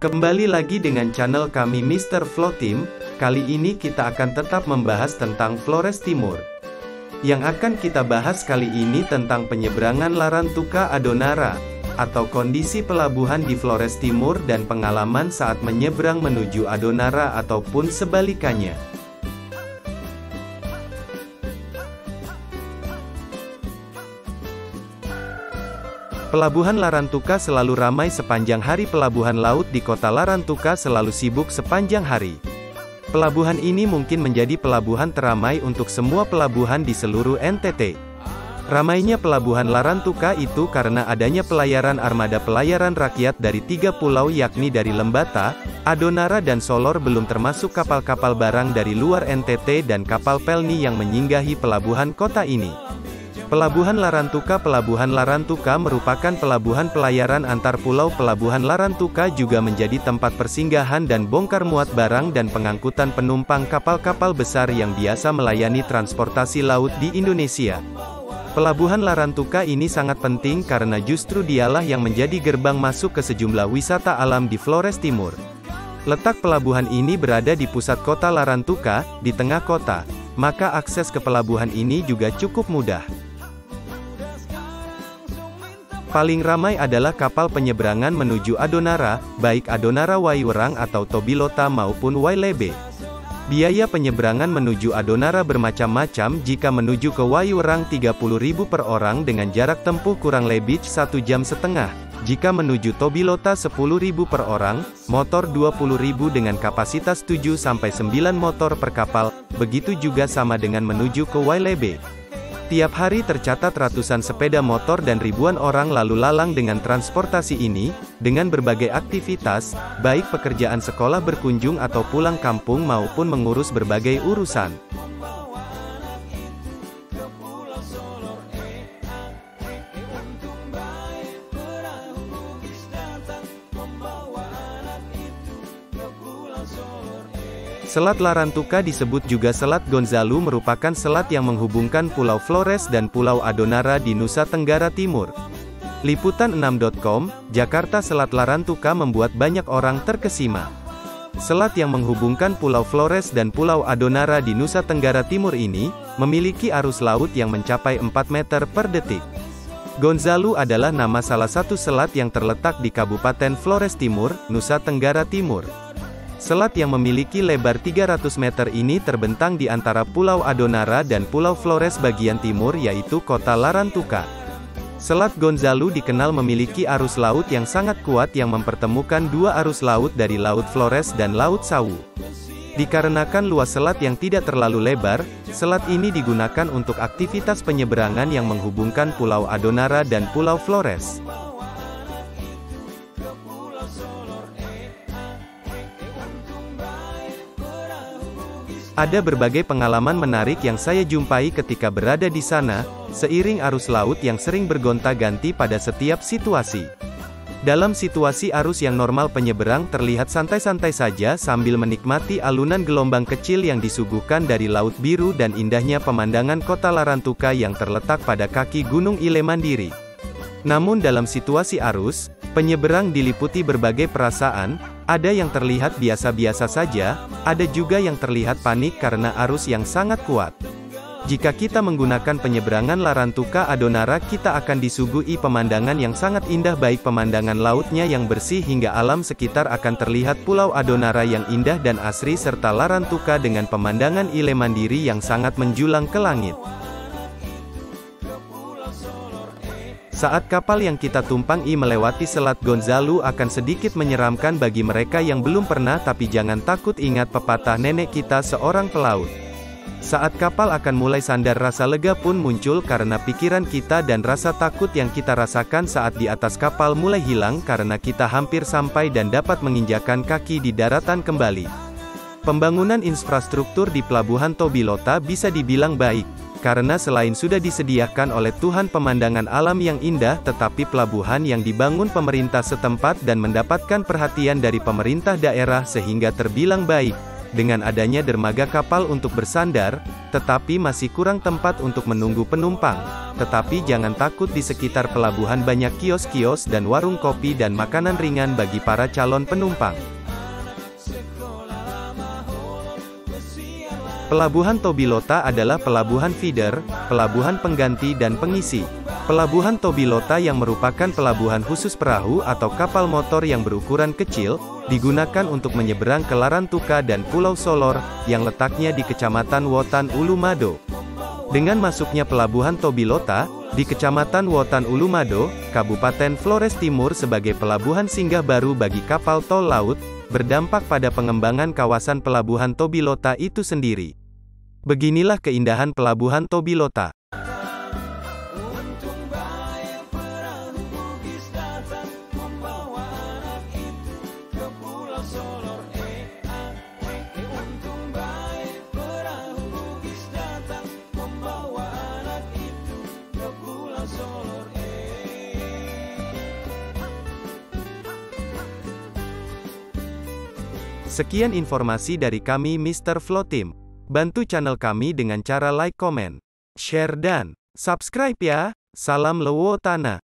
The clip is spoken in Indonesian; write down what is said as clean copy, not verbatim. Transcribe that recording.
Kembali lagi dengan channel kami Mr. Flow Team. Kali ini kita akan tetap membahas tentang Flores Timur. Yang akan kita bahas kali ini tentang penyeberangan Larantuka Adonara, atau kondisi pelabuhan di Flores Timur dan pengalaman saat menyeberang menuju Adonara ataupun sebalikannya. Pelabuhan Larantuka selalu ramai sepanjang hari. Pelabuhan laut di kota Larantuka selalu sibuk sepanjang hari. Pelabuhan ini mungkin menjadi pelabuhan teramai untuk semua pelabuhan di seluruh NTT. Ramainya pelabuhan Larantuka itu karena adanya pelayaran armada pelayaran rakyat dari 3 pulau yakni dari Lembata, Adonara dan Solor, belum termasuk kapal-kapal barang dari luar NTT dan kapal pelni yang menyinggahi pelabuhan kota ini. Pelabuhan Larantuka merupakan pelabuhan pelayaran antar pulau. Pelabuhan Larantuka juga menjadi tempat persinggahan dan bongkar muat barang dan pengangkutan penumpang kapal-kapal besar yang biasa melayani transportasi laut di Indonesia. Pelabuhan Larantuka ini sangat penting karena justru dialah yang menjadi gerbang masuk ke sejumlah wisata alam di Flores Timur. Letak pelabuhan ini berada di pusat kota Larantuka, di tengah kota, maka akses ke pelabuhan ini juga cukup mudah. Paling ramai adalah kapal penyeberangan menuju Adonara, baik Adonara Waiwerang atau Tobilota maupun Wailebe. Biaya penyeberangan menuju Adonara bermacam-macam. Jika menuju ke Waiwerang 30.000 per orang dengan jarak tempuh kurang lebih 1,5 jam. Jika menuju Tobilota 10.000 per orang, motor 20.000 dengan kapasitas 7-9 motor per kapal. Begitu juga sama dengan menuju ke Wailebe. Tiap hari tercatat ratusan sepeda motor dan ribuan orang lalu lalang dengan transportasi ini, dengan berbagai aktivitas, baik pekerjaan sekolah, berkunjung atau pulang kampung maupun mengurus berbagai urusan. Selat Larantuka disebut juga Selat Gonzalo, merupakan selat yang menghubungkan Pulau Flores dan Pulau Adonara di Nusa Tenggara Timur. Liputan6.com, Jakarta. Selat Larantuka membuat banyak orang terkesima. Selat yang menghubungkan Pulau Flores dan Pulau Adonara di Nusa Tenggara Timur ini, memiliki arus laut yang mencapai 4 meter per detik. Gonzalo adalah nama salah satu selat yang terletak di Kabupaten Flores Timur, Nusa Tenggara Timur. Selat yang memiliki lebar 300 meter ini terbentang di antara Pulau Adonara dan Pulau Flores bagian timur, yaitu kota Larantuka. Selat Gonzalo dikenal memiliki arus laut yang sangat kuat yang mempertemukan dua arus laut dari Laut Flores dan Laut Sawu. Dikarenakan luas selat yang tidak terlalu lebar, selat ini digunakan untuk aktivitas penyeberangan yang menghubungkan Pulau Adonara dan Pulau Flores. Ada berbagai pengalaman menarik yang saya jumpai ketika berada di sana, seiring arus laut yang sering bergonta-ganti pada setiap situasi. Dalam situasi arus yang normal, penyeberang terlihat santai-santai saja sambil menikmati alunan gelombang kecil yang disuguhkan dari Laut Biru dan indahnya pemandangan kota Larantuka yang terletak pada kaki Gunung Ile Mandiri. Namun dalam situasi arus, penyeberang diliputi berbagai perasaan. Ada yang terlihat biasa-biasa saja, ada juga yang terlihat panik karena arus yang sangat kuat. Jika kita menggunakan penyeberangan Larantuka Adonara, kita akan disuguhi pemandangan yang sangat indah, baik pemandangan lautnya yang bersih hingga alam sekitar akan terlihat Pulau Adonara yang indah dan asri serta Larantuka dengan pemandangan Ile Mandiri yang sangat menjulang ke langit. Saat kapal yang kita tumpangi melewati Selat Gonzalo akan sedikit menyeramkan bagi mereka yang belum pernah, tapi jangan takut, ingat pepatah nenek kita seorang pelaut. Saat kapal akan mulai sandar, rasa lega pun muncul karena pikiran kita dan rasa takut yang kita rasakan saat di atas kapal mulai hilang karena kita hampir sampai dan dapat menginjakan kaki di daratan kembali. Pembangunan infrastruktur di Pelabuhan Tobilota bisa dibilang baik. Karena selain sudah disediakan oleh Tuhan pemandangan alam yang indah, tetapi pelabuhan yang dibangun pemerintah setempat dan mendapatkan perhatian dari pemerintah daerah sehingga terbilang baik. dengan adanya dermaga kapal untuk bersandar, tetapi masih kurang tempat untuk menunggu penumpang. Tetapi jangan takut, di sekitar pelabuhan banyak kios-kios dan warung kopi dan makanan ringan bagi para calon penumpang. Pelabuhan Tobilota adalah pelabuhan feeder, pelabuhan pengganti dan pengisi. Pelabuhan Tobilota yang merupakan pelabuhan khusus perahu atau kapal motor yang berukuran kecil, digunakan untuk menyeberang ke Larantuka dan Pulau Solor, yang letaknya di Kecamatan Wotan Ulumado. Dengan masuknya pelabuhan Tobilota di Kecamatan Wotan Ulumado, Kabupaten Flores Timur sebagai pelabuhan singgah baru bagi kapal tol laut, berdampak pada pengembangan kawasan pelabuhan Tobilota itu sendiri. Beginilah keindahan pelabuhan Tobilota. Sekian informasi dari kami Mr. Flow Team. Bantu channel kami dengan cara like, comment, share dan subscribe ya. Salam Lewotana.